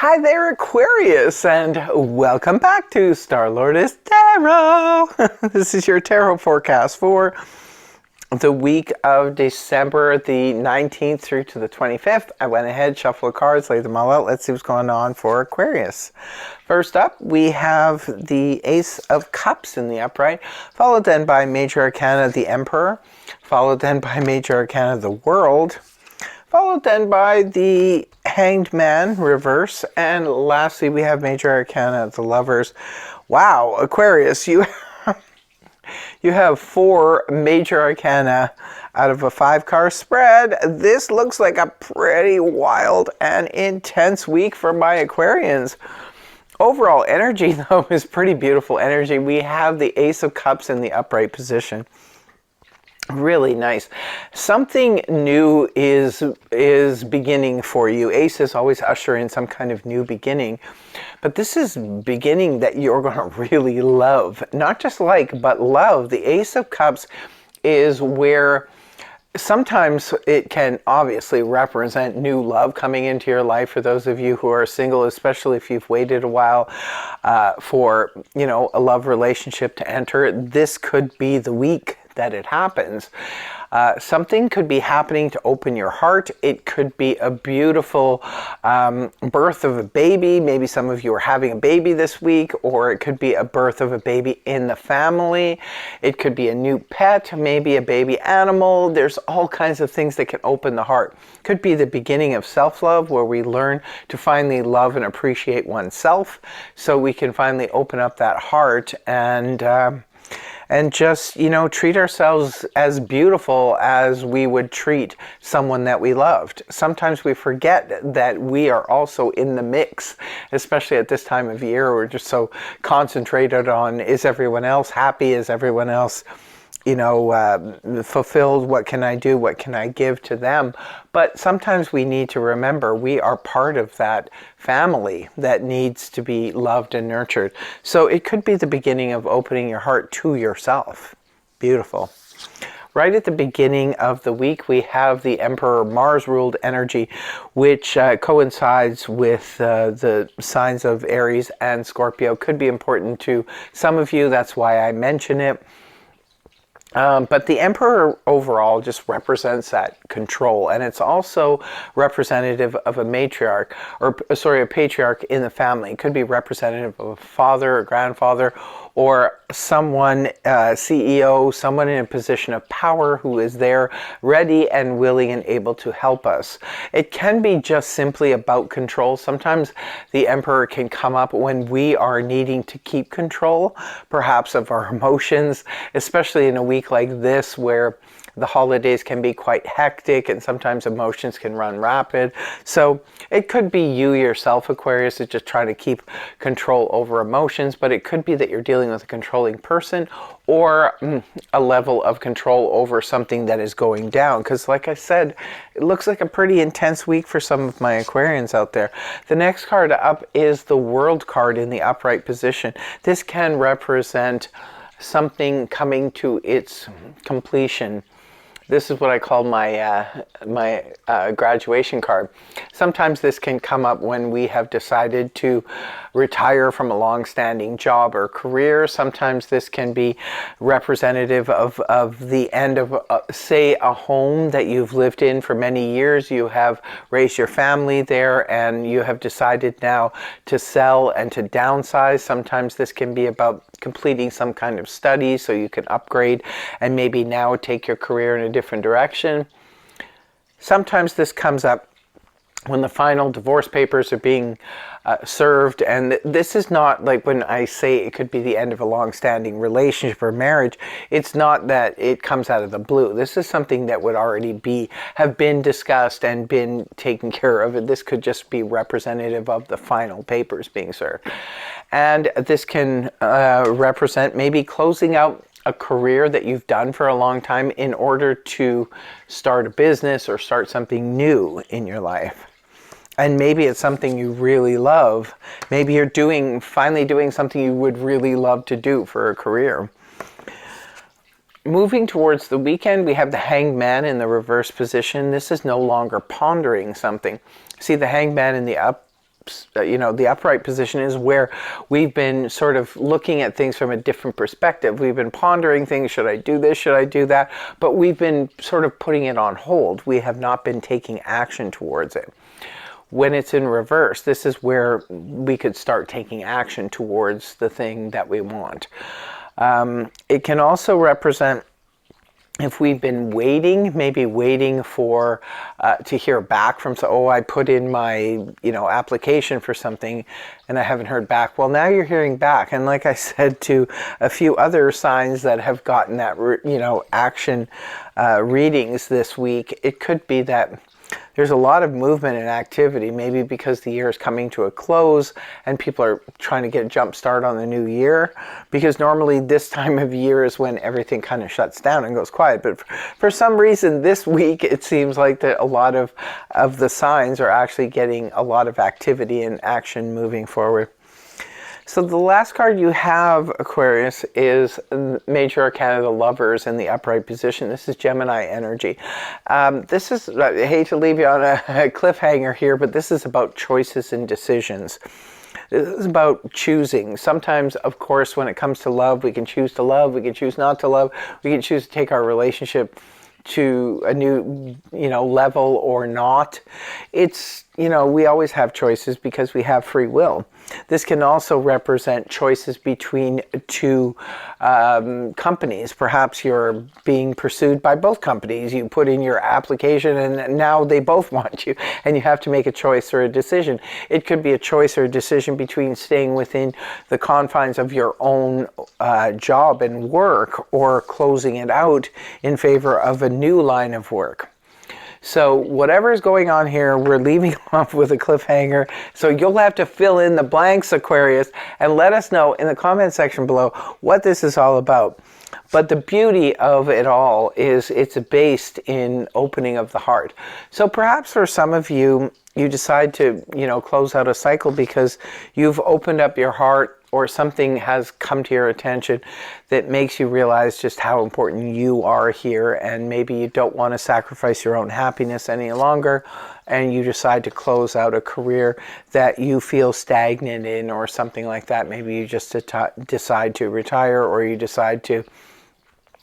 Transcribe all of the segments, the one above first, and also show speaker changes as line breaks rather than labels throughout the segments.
Hi there, Aquarius, and welcome back to Star-Lordess Tarot. This is your tarot forecast for the week of December the 19th through to the 25th. I went ahead, shuffled the cards, laid them all out. Let's see what's going on for Aquarius. First up, we have the Ace of Cups in the upright, followed then by Major Arcana, the Emperor, followed then by Major Arcana, the World, followed then by the Hanged Man, reverse, and lastly we have Major Arcana, the Lovers. Wow, Aquarius, you have 4 Major Arcana out of a 5-card spread. This looks like a pretty wild and intense week for my Aquarians. Overall energy, though, is pretty beautiful energy. We have the Ace of Cups in the upright position. Really nice. Something new is beginning for you. Aces always usher in some kind of new beginning. But this is beginning that you're going to really love. Not just like, but love. The Ace of Cups is where sometimes it can obviously represent new love coming into your life for those of you who are single, especially if you've waited a while for, a love relationship to enter. This could be the week that it happens. Something could be happening to open your heart. It could be a beautiful birth of a baby. Maybe some of you are having a baby this week, or it could be a birth of a baby in the family. It could be a new pet, maybe a baby animal. There's all kinds of things that can open the heart. Could be the beginning of self-love, where we learn to finally love and appreciate oneself, so we can finally open up that heart and just, treat ourselves as beautiful as we would treat someone that we loved. Sometimes we forget that we are also in the mix, especially at this time of year. We're just so concentrated on, is everyone else happy? Is everyone else, fulfilled? What can I do? What can I give to them? But sometimes we need to remember we are part of that family that needs to be loved and nurtured. So it could be the beginning of opening your heart to yourself. Beautiful. Right at the beginning of the week, we have the Emperor Mars-ruled energy, which coincides with the signs of Aries and Scorpio. Could be important to some of you. That's why I mention it. But the Emperor overall just represents that control, and it's also representative of a matriarch, a patriarch in the family. It could be representative of a father or grandfather, or someone, CEO, someone in a position of power who is there, ready and willing and able to help us. It can be just simply about control. Sometimes the Emperor can come up when we are needing to keep control, perhaps of our emotions, especially in a week like this where the holidays can be quite hectic and sometimes emotions can run rapid. So it could be you yourself, Aquarius, is just trying to keep control over emotions, but it could be that you're dealing with a controlling person or a level of control over something that is going down. Because like I said, it looks like a pretty intense week for some of my Aquarians out there. The next card up is the World card in the upright position. This can represent something coming to its completion. This is what I call my graduation card. Sometimes this can come up when we have decided to retire from a long-standing job or career. Sometimes this can be representative of the end of, say, a home that you've lived in for many years. You have raised your family there and you have decided now to sell and to downsize. Sometimes this can be about completing some kind of study so you can upgrade and maybe now take your career in a different direction. Sometimes this comes up when the final divorce papers are being served, and this is not like when I say it could be the end of a long-standing relationship or marriage. It's not that it comes out of the blue. This is something that would already have been discussed and been taken care of. This could just be representative of the final papers being served. And this can represent maybe closing out a career that you've done for a long time in order to start a business or start something new in your life. And maybe it's something you really love. Maybe you're finally doing something you would really love to do for a career. Moving towards the weekend, we have the Hanged Man in the reverse position. This is no longer pondering something. See, the Hanged Man in the the upright position is where we've been sort of looking at things from a different perspective. We've been pondering things. Should I do this? Should I do that? But we've been sort of putting it on hold. We have not been taking action towards it. When it's in reverse, this is where we could start taking action towards the thing that we want. It can also represent if we've been waiting, maybe waiting for to hear back from, I put in my application for something and I haven't heard back. Well, now you're hearing back, and like I said to a few other signs that have gotten that action readings this week, it could be that there's a lot of movement and activity, maybe because the year is coming to a close and people are trying to get a jump start on the new year, because normally this time of year is when everything kind of shuts down and goes quiet. But for some reason this week it seems like that a lot of the signs are actually getting a lot of activity and action moving forward. So the last card you have, Aquarius, is Major Arcana, the Lovers, in the upright position. This is Gemini energy. This is, I hate to leave you on a cliffhanger here, but this is about choices and decisions. This is about choosing. Sometimes, of course, when it comes to love, we can choose to love, we can choose not to love, we can choose to take our relationship to a new level or not. It's we always have choices because we have free will. This can also represent choices between two companies. Perhaps you're being pursued by both companies. You put in your application and now they both want you, and you have to make a choice or a decision. It could be a choice or a decision between staying within the confines of your own job and work, or closing it out in favor of a new line of work. So whatever is going on here, we're leaving off with a cliffhanger. So you'll have to fill in the blanks, Aquarius, and let us know in the comment section below what this is all about. But the beauty of it all is it's based in opening of the heart. So perhaps for some of you, you decide to, close out a cycle because you've opened up your heart, or something has come to your attention that makes you realize just how important you are here, and maybe you don't want to sacrifice your own happiness any longer, and you decide to close out a career that you feel stagnant in, or something like that. Maybe you just decide to retire, or you decide to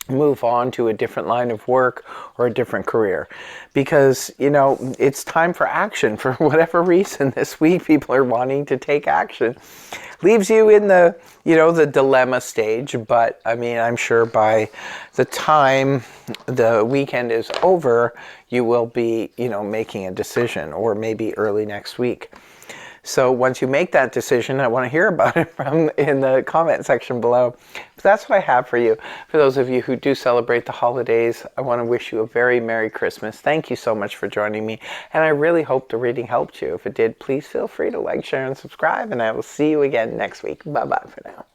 move on to a different line of work or a different career, because it's time for action. For whatever reason this week people are wanting to take action. Leaves you in the the dilemma stage, but I mean, I'm sure by the time the weekend is over you will be making a decision, or maybe early next week. So once you make that decision, I want to hear about it in the comment section below. But that's what I have for you. For those of you who do celebrate the holidays, I want to wish you a very Merry Christmas. Thank you so much for joining me, and I really hope the reading helped you. If it did, please feel free to like, share, and subscribe, and I will see you again next week. Bye-bye for now.